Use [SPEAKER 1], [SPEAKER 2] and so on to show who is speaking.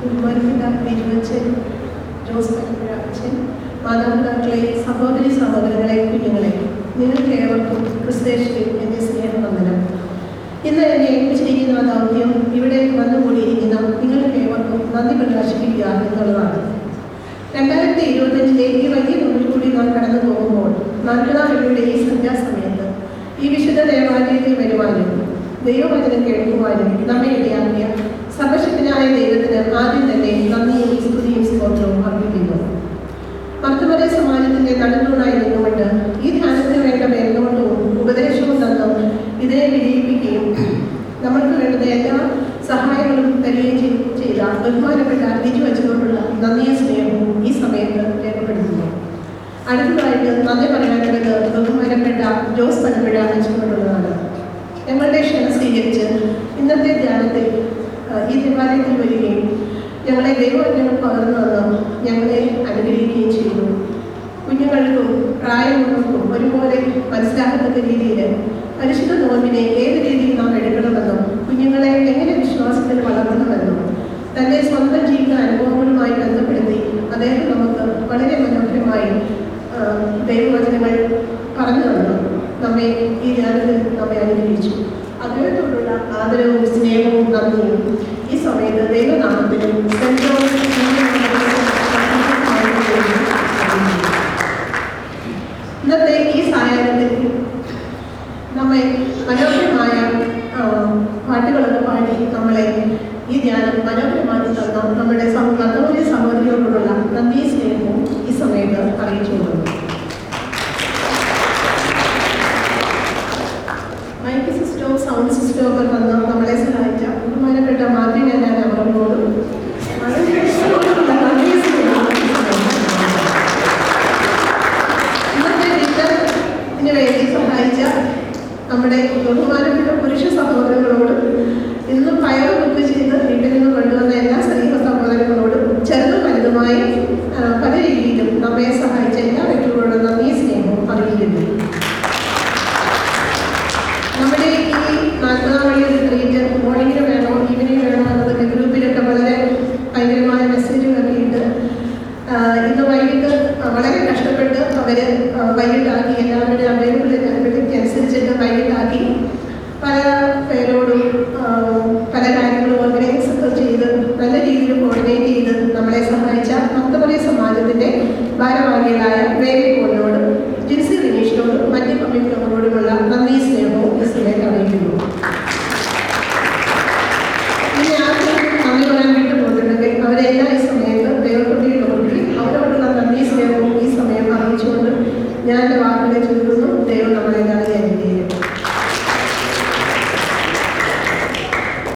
[SPEAKER 1] ബഹുമാനപ്പെട്ട ജോസ് അച്ഛൻ, മാതാപിതാക്കളെ, സഹോദരി സഹോദരങ്ങളെ, കുഞ്ഞുങ്ങളെ, നിങ്ങൾക്ക് ഏവർക്കും ക്രിസ്തേശ്വരി എൻ്റെ സ്നേഹവന്ദനം. ഇന്ന് എന്നെ ഏൽപ്പിച്ചിരിക്കുന്ന ദൗത്യം ഇവിടെ വന്നുകൂടിയിരിക്കുന്ന നിങ്ങൾക്ക് ഏവർക്കും നന്ദി പ്രകാശിപ്പിക്കുക എന്നുള്ളതാണ്. 2025 ഈ വലിയ തൊഴിൽ കൂടി നാം കടന്നു പോകുമ്പോൾ നാൽപ്പതാം ഈ സന്ധ്യാസമയത്ത് ഈ വിശുദ്ധ ദേവാലയത്തിൽ വരുവാനും ദൈവവചനം കേൾക്കുവാനും നമ്മെ ഇടയാക്കിയ സർവശക്തനായ ദൈവത്തിന് ആദ്യം തന്നെ നന്ദിയും സ്തുതിയും സ്തോത്രവും അർപ്പിക്കുന്നു. മർത്തമര സമാജത്തിന്റെ നടുന്നൂടായി നിന്നുകൊണ്ട് ഈ ധ്യാനത്തിന് വേണ്ട മേൽനോട്ടവും ഉപദേശവും തന്നും ഇതിനെ വിജയിപ്പിക്കുകയും നമ്മൾക്ക് വേണ്ടുന്ന എല്ലാ സഹായങ്ങളും തരികയും ചെയ്ത ബഹുമാനപ്പെട്ട ലിജു അച്ഛനോടുള്ള നന്ദിയും സ്നേഹവും ഈ സമയത്ത് രേഖപ്പെടുത്തുന്നു. അടുത്തതായിട്ട് നന്ദി പറയാനുള്ളത് ബഹുമാനപ്പെട്ട ജോസ് പനമ്പുഴ അച്ഛനോടുള്ളതാണ്. ഞങ്ങളുടെ ക്ഷണം സ്വീകരിച്ച് ഇന്നത്തെ ധ്യാനത്തിൽ ഈ ദേവാലയത്തിൽ വരികയും ഞങ്ങളെ ദൈവവചനങ്ങൾ പകർന്നു വന്ന് ഞങ്ങളെ അനുഗ്രഹിക്കുകയും ചെയ്തു. കുഞ്ഞുങ്ങൾക്കും പ്രായമുള്ളവർക്കും ഒരുപോലെ മനസ്സിലാക്കത്തക്ക രീതിയിൽ പരിശുദ്ധ നോമ്പിനെ ഏത് രീതിയിൽ നാം എടുക്കണമെന്നും കുഞ്ഞുങ്ങളെ എങ്ങനെ വിശ്വാസത്തിൽ വളർത്തണമെന്നും തൻ്റെ സ്വന്തം ജീവിത അനുഭവങ്ങളുമായി ബന്ധപ്പെടുത്തി അദ്ദേഹം നമുക്ക് വളരെ മനോഹരമായി ദൈവവചനങ്ങൾ പറഞ്ഞു തന്നു. നമ്മെ ഈ ധ്യാനത്തിൽ നമ്മെ അനുഗ്രഹിച്ചു. അദ്ദേഹത്തോടുള്ള ആദരവും സ്നേഹവും നന്ദിയും ഈ സമയത്ത് ദൈവനാമത്തിലും ഇന്നത്തെ ഈ സായാഹ്നത്തിൽ നമ്മെ മനോഹരമായ പാട്ടുകളൊക്കെ പാടി നമ്മളെ ഈ ധ്യാനം മനോഹരമാക്കി തന്ന നമ്മുടെ സഹോദരി സഹോദരിയോടുള്ള നന്ദി സ്നേഹവും ഈ സമയത്ത് അറിയിച്ചു.